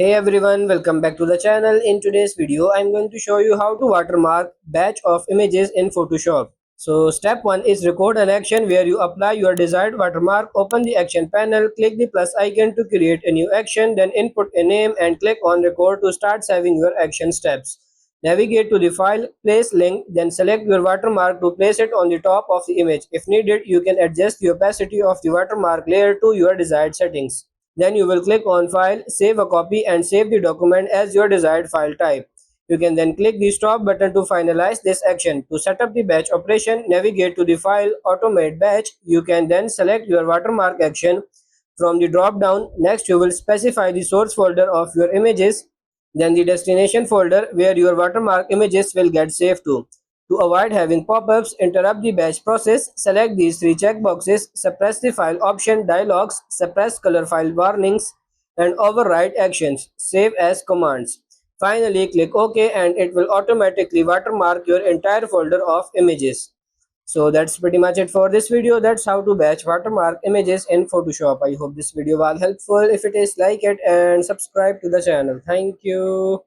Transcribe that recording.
Hey everyone, welcome back to the channel. In today's video, I'm going to show you how to watermark batch of images in Photoshop. So step 1 is record an action where you apply your desired watermark. Open the action panel, click the plus icon to create a new action, then input a name and click on record to start saving your action steps. Navigate to the file, place link, then select your watermark to place it on the top of the image. If needed, you can adjust the opacity of the watermark layer to your desired settings. Then you will click on File, Save a copy and save the document as your desired file type. You can then click the Stop button to finalize this action. To set up the batch operation, navigate to the file Automate Batch. You can then select your watermark action from the drop down. Next, you will specify the source folder of your images, then the destination folder where your watermark images will get saved to. To avoid having pop-ups interrupt the batch process, select these three checkboxes: suppress the file option dialogs, suppress color file warnings, and override actions. Save as commands. Finally, click OK and it will automatically watermark your entire folder of images. So that's pretty much it for this video. That's how to batch watermark images in Photoshop. I hope this video was helpful. If it is, like it and subscribe to the channel. Thank you.